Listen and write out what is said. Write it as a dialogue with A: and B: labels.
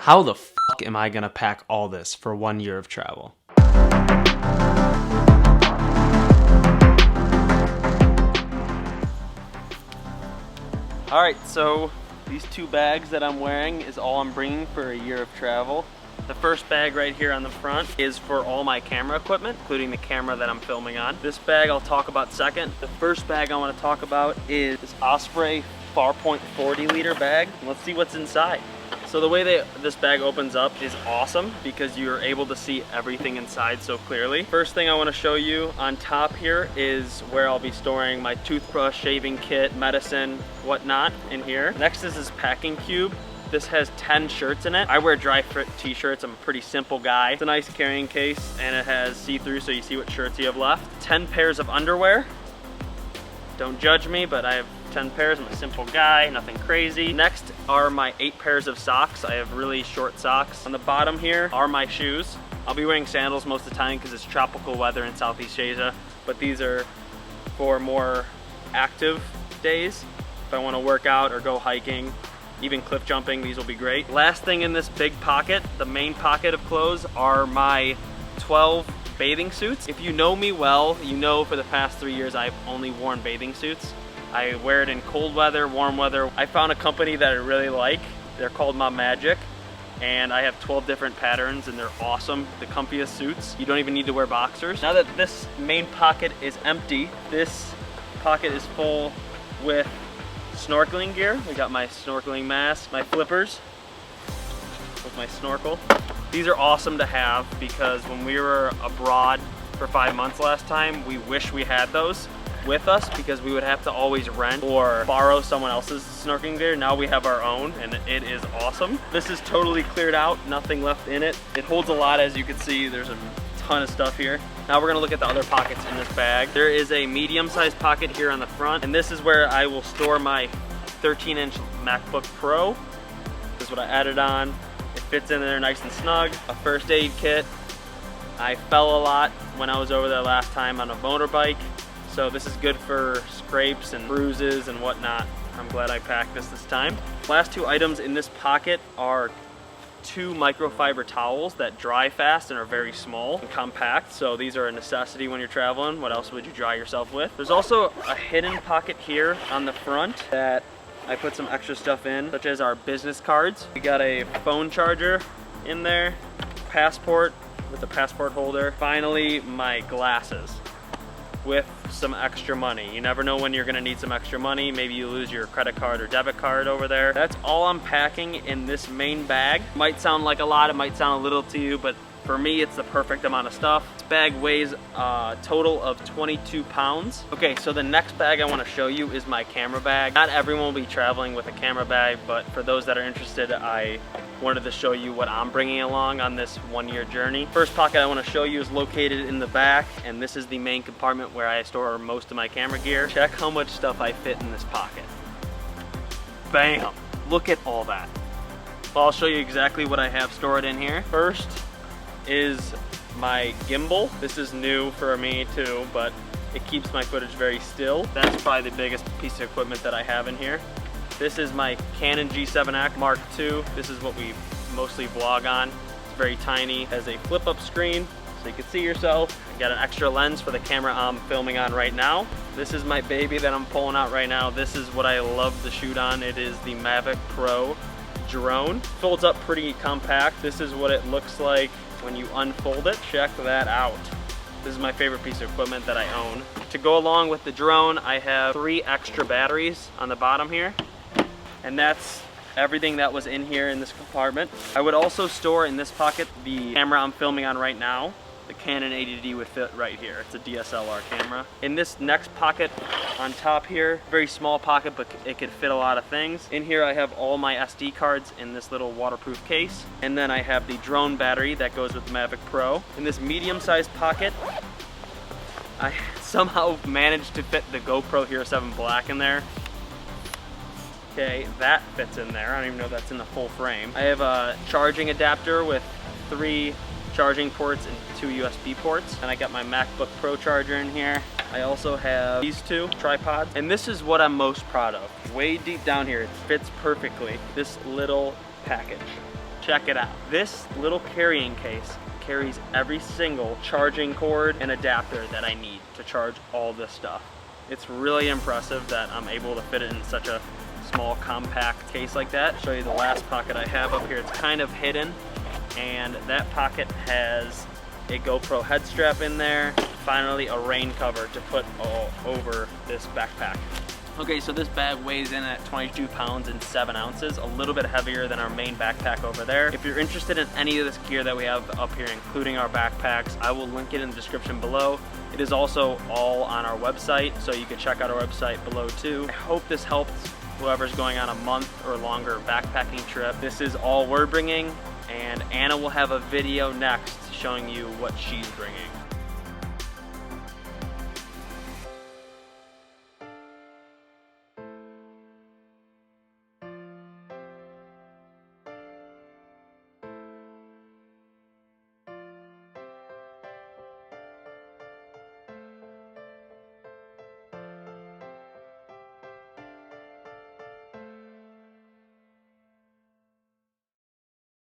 A: How the fuck am I gonna pack all this for 1 year of travel? Alright, so these 2 bags that I'm wearing is all I'm bringing for a year of travel. The first bag right here on the front is for all my camera equipment, including the camera that I'm filming on. This bag I'll talk about second. The first bag I want to talk about is this Osprey Farpoint 40 liter bag. Let's see what's inside. So the way this bag opens up is awesome because you're able to see everything inside so clearly. First thing I want to show you on top here is where I'll be storing my toothbrush, shaving kit, medicine, whatnot in here. Next is this packing cube. This has 10 shirts in it. I wear dry fit t-shirts. I'm a pretty simple guy. It's a nice carrying case and it has see-through so you see what shirts you have left. 10 pairs of underwear. Don't judge me, but I have 10 pairs. I'm a simple guy, nothing crazy. Next are my 8 pairs of socks. I have really short socks. On the bottom here are my shoes. I'll be wearing sandals most of the time because it's tropical weather in Southeast Asia, but these are for more active days. If I want to work out or go hiking, even cliff jumping, these will be great. Last thing in this big pocket, the main pocket of clothes, are my 12 bathing suits. If you know me well, you know for the past 3 years I've only worn bathing suits. I wear it in cold weather, warm weather. I found a company that I really like. They're called My Magic, and I have 12 different patterns and they're awesome. The comfiest suits. You don't even need to wear boxers. Now that this main pocket is empty, this pocket is full with snorkeling gear. We got my snorkeling mask, my flippers with my snorkel. These are awesome to have because when we were abroad for 5 months last time, we wish we had those with us because we would have to always rent or borrow someone else's snorkeling gear. Now we have our own and it is awesome. This is totally cleared out, nothing left in it. It holds a lot, as you can see. There's a ton of stuff here. Now we're gonna look at the other pockets in this bag. There is a medium-sized pocket here on the front, and this is where I will store my 13-inch MacBook Pro. This is what I added on. It fits in there nice and snug. A first aid kit. I fell a lot when I was over there last time on a motorbike, so this is good for scrapes and bruises and whatnot. I'm glad I packed this time. Last 2 items in this pocket are 2 microfiber towels that dry fast and are very small and compact, so these are a necessity when you're traveling. What else would you dry yourself with? There's also a hidden pocket here on the front that I put some extra stuff in, such as our business cards. We got a phone charger in there, passport with a passport holder. Finally, my glasses with some extra money. You never know when you're gonna need some extra money. Maybe you lose your credit card or debit card over there. That's all I'm packing in this main bag. Might sound like a lot, it might sound a little to you, but for me, it's the perfect amount of stuff. This bag weighs a total of 22 pounds. Okay, so the next bag I wanna show you is my camera bag. Not everyone will be traveling with a camera bag, but for those that are interested, I wanted to show you what I'm bringing along on this 1-year journey. First pocket I wanna show you is located in the back, and this is the main compartment where I store most of my camera gear. Check how much stuff I fit in this pocket. Bam! Look at all that. Well, I'll show you exactly what I have stored in here. First is my gimbal. This is new for me too, but it keeps my footage very still. That's probably the biggest piece of equipment that I have in here. This is my Canon G7x Mark II. This is what we mostly vlog on. It's very tiny, has a flip-up screen so you can see yourself. I got an extra lens for the camera I'm filming on right now. This is my baby that I'm pulling out right now. This is what I love to shoot on. It is the Mavic Pro drone. Folds up pretty compact. This is what it looks like when you unfold it. Check that out. This is my favorite piece of equipment that I own. To go along with the drone, I have 3 extra batteries on the bottom here. And that's everything that was in here in this compartment. I would also store in this pocket the camera I'm filming on right now. The Canon 80D would fit right here. It's a DSLR camera. In this next pocket on top here, very small pocket, but it could fit a lot of things. In here I have all my SD cards in this little waterproof case. And then I have the drone battery that goes with the Mavic Pro. In this medium-sized pocket, I somehow managed to fit the Gopro Hero 7 Black in there. Okay, that fits in there. I don't even know if that's in the full frame. I have a charging adapter with 3 charging ports and 2 USB ports. And I got my MacBook Pro charger in here. I also have these 2 tripods. And this is what I'm most proud of. Way deep down here, it fits perfectly. This little package. check it out. This little carrying case carries every single charging cord and adapter that I need to charge all this stuff. It's really impressive that I'm able to fit it in such a small compact case like that. I'll show you the last pocket I have up here. It's kind of hidden, and that pocket has a GoPro head strap in there. Finally, a rain cover to put all over this backpack. Okay, so this bag weighs in at 22 pounds and 7 ounces, a little bit heavier than our main backpack over there. If you're interested in any of this gear that we have up here, including our backpacks, I will link it in the description below. It is also all on our website, so you can check out our website below too. I hope this helps whoever's going on a month or longer backpacking trip. This is all we're bringing, and Anna will have a video next showing you what she's bringing.